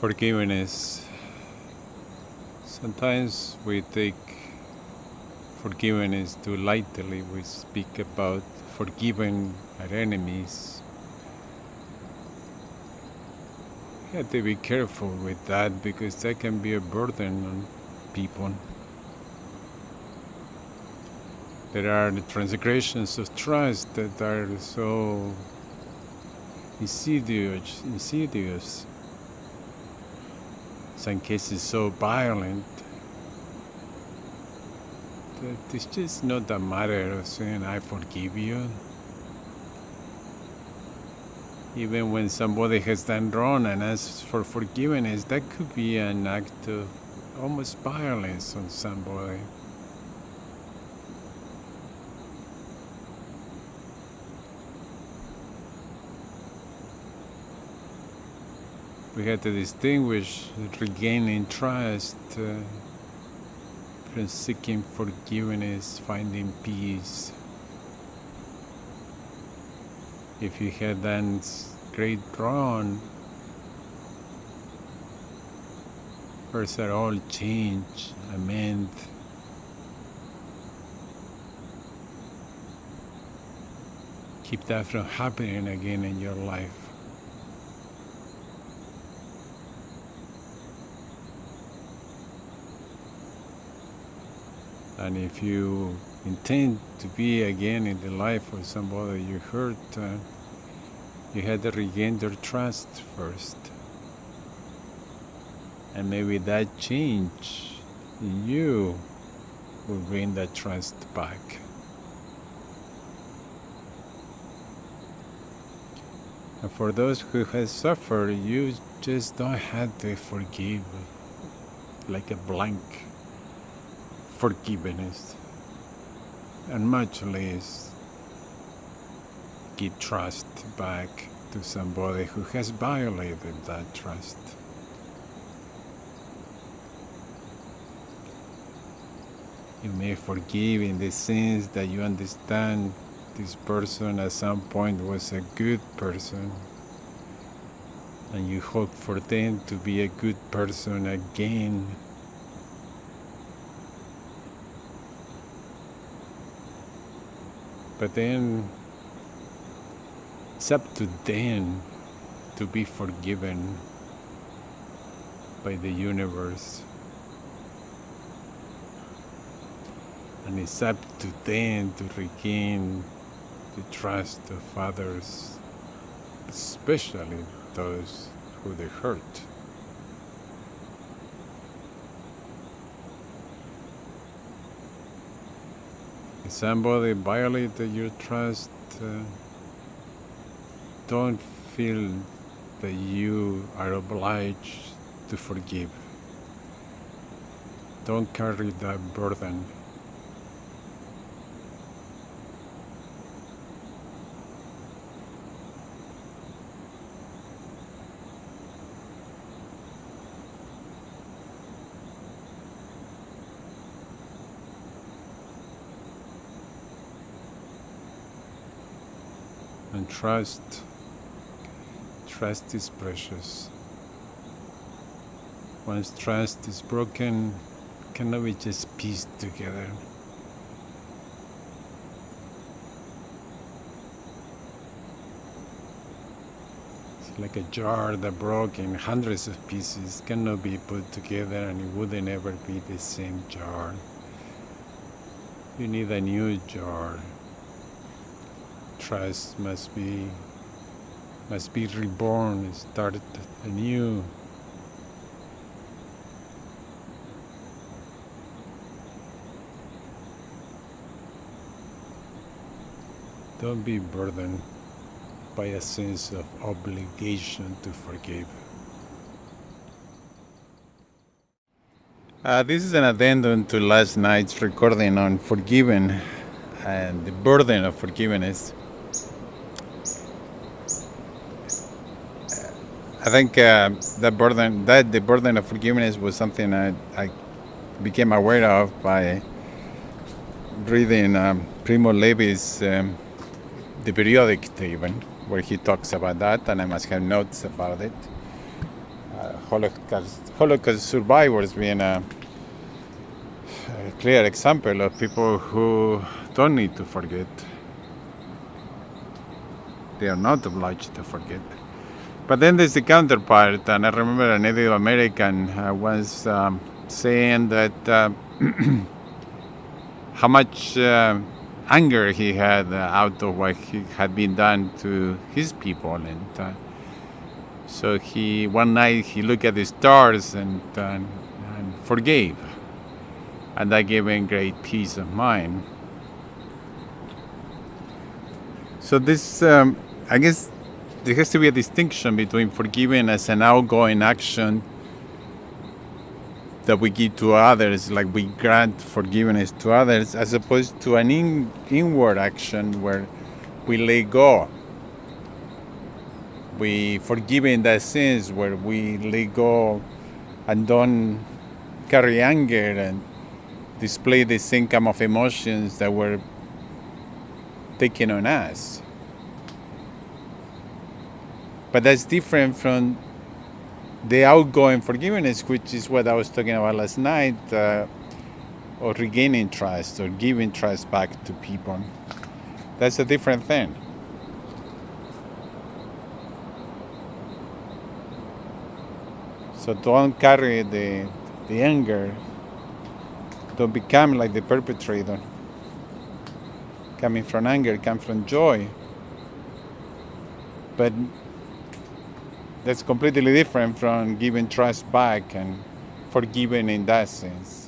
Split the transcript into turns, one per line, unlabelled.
Forgiveness. Sometimes we take forgiveness too lightly. We speak about forgiving our enemies. We have to be careful with that because that can be a burden on people. There are the transgressions of trust that are so insidious, some cases so violent, that it's just not a matter of saying, I forgive you. Even when somebody has done wrong and asks for forgiveness, that could be an act of almost violence on somebody. We have to distinguish regaining trust from seeking forgiveness, finding peace. If you had done great wrong, first are all change, amend. Keep that from happening again in your life. And if you intend to be again in the life of somebody you hurt, you had to regain their trust first. And maybe that change in you will bring that trust back. And for those who have suffered, you just don't have to forgive like a blank forgiveness, and much less give trust back to somebody who has violated that trust. You may forgive in the sense that you understand this person at some point was a good person, and you hope for them to be a good person again. But then it's up to them to be forgiven by the universe. And it's up to them to regain the trust of others, especially those who they hurt. If somebody violated your trust, don't feel that you are obliged to forgive. Don't carry that burden. And trust is precious. Once trust is broken, it cannot be just pieced together. It's like a jar that broke in hundreds of pieces, cannot be put together, and it wouldn't ever be the same jar. You need a new jar. Trust must be reborn, started anew. Don't be burdened by a sense of obligation to forgive. This is an addendum to last night's recording on forgiving and the burden of forgiveness. I think the burden of forgiveness was something I became aware of by reading Primo Levi's The Periodic Table, where he talks about that, and I must have notes about it. Holocaust survivors being a clear example of people who don't need to forget. They are not obliged to forget. But then there's the counterpart, and I remember a Native American once saying that how much anger he had out of what he had been done to his people, and so one night he looked at the stars and forgave, and that gave him great peace of mind. So this, I guess, there has to be a distinction between forgiving as an outgoing action that we give to others, like we grant forgiveness to others, as opposed to an inward action where we let go. We forgive in that sense where we let go and don't carry anger and display the same kind of emotions that were taken on us. But that's different from the outgoing forgiveness, which is what I was talking about last night, or regaining trust or giving trust back to people. That's a different thing. So don't carry the anger. Don't become like the perpetrator. Coming from anger, come from joy. But that's completely different from giving trust back and forgiving in that sense.